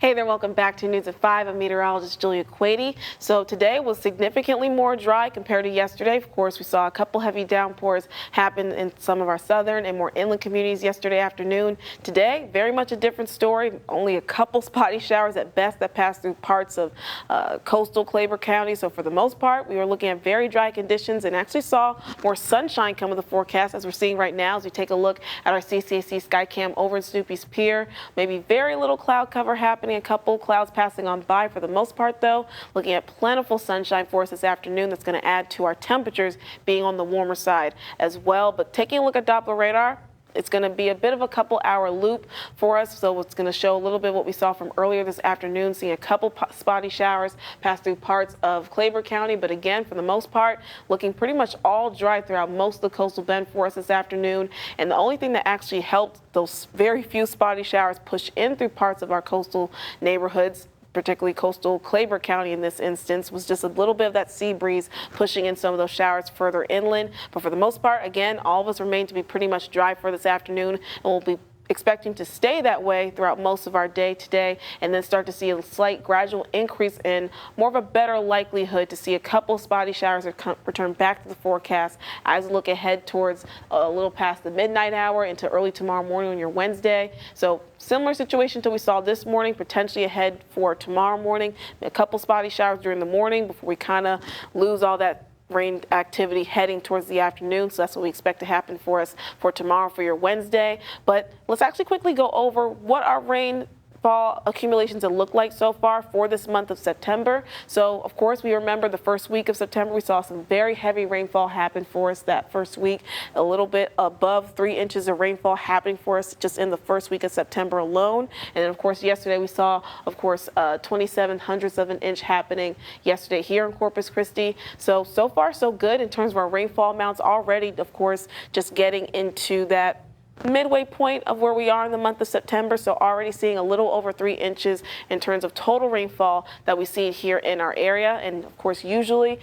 Hey there, welcome back to News at 5. I'm meteorologist Julia Kwedi. So today was significantly more dry compared to yesterday. Of course, we saw a couple heavy downpours happen in some of our southern and more inland communities yesterday afternoon. Today, very much a different story. Only a couple spotty showers at best that passed through parts of coastal Claiborne County. So for the most part, we were looking at very dry conditions and actually saw more sunshine come in the forecast as we're seeing right now as we take a look at our CCAC Skycam over in Snoopy's Pier. Maybe very little cloud cover happening. A couple clouds passing on by. For the most part, though, looking at plentiful sunshine for us this afternoon. That's going to add to our temperatures being on the warmer side as well. But taking a look at Doppler radar, it's going to be a bit of a couple-hour loop for us, so it's going to show a little bit what we saw from earlier this afternoon, seeing a couple spotty showers pass through parts of Claiborne County. But again, for the most part, looking pretty much all dry throughout most of the coastal bend for us this afternoon. And the only thing that actually helped those very few spotty showers push in through parts of our coastal neighborhoods, particularly coastal Claiborne County in this instance, was just a little bit of that sea breeze pushing in some of those showers further inland. But for the most part, again, all of us remain to be pretty much dry for this afternoon, and we'll be expecting to stay that way throughout most of our day today, and then start to see a slight gradual increase in more of a better likelihood to see a couple spotty showers return back to the forecast as we look ahead towards a little past the midnight hour into early tomorrow morning on your Wednesday. So similar situation to we saw this morning, potentially ahead for tomorrow morning. A couple spotty showers during the morning before we kind of lose all that rain activity heading towards the afternoon. So that's what we expect to happen for us for tomorrow for your Wednesday. But let's actually quickly go over what our rainfall accumulations have looked like so far for this month of September. So of course, we remember the first week of September, we saw some very heavy rainfall happen for us that first week, a little bit above 3 inches of rainfall happening for us just in the first week of September alone. And then of course, yesterday we saw, of course, 27/100ths of an inch happening yesterday here in Corpus Christi. So far so good in terms of our rainfall amounts already, of course, just getting into that midway point of where we are in the month of September. So already seeing a little over 3 inches in terms of total rainfall that we see here in our area. And of course, usually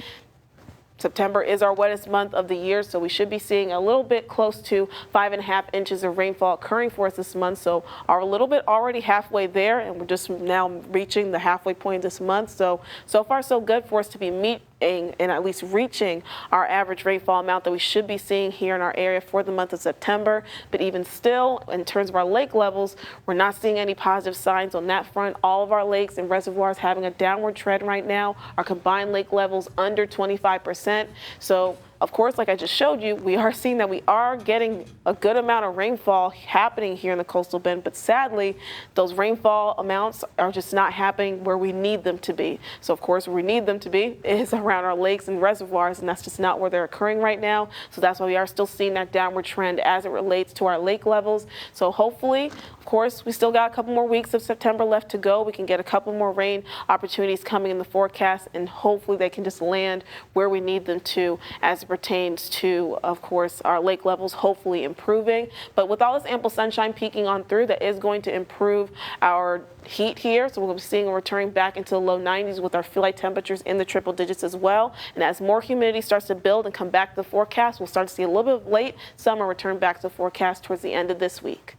September is our wettest month of the year, so we should be seeing a little bit close to 5.5 inches of rainfall occurring for us this month. So are a little bit already halfway there, and we're just now reaching the halfway point this month. So far so good for us to be meeting and at least reaching our average rainfall amount that we should be seeing here in our area for the month of September. But even still, in terms of our lake levels, we're not seeing any positive signs on that front. All of our lakes and reservoirs having a downward trend right now. Our combined lake levels under 25%. So of course, like I just showed you, we are seeing that we are getting a good amount of rainfall happening here in the coastal bend, but sadly, those rainfall amounts are just not happening where we need them to be. So of course, where we need them to be is around our lakes and reservoirs, and that's just not where they're occurring right now. So that's why we are still seeing that downward trend as it relates to our lake levels. So hopefully, of course, we still got a couple more weeks of September left to go. We can get a couple more rain opportunities coming in the forecast, and hopefully they can just land where we need them to as it pertains to, of course, our lake levels hopefully improving. But with all this ample sunshine peeking on through, that is going to improve our heat here. So we'll be seeing a returning back into the low 90s with our feel-like temperatures in the triple digits as well. And as more humidity starts to build and come back to the forecast, we'll start to see a little bit of late summer return back to the forecast towards the end of this week.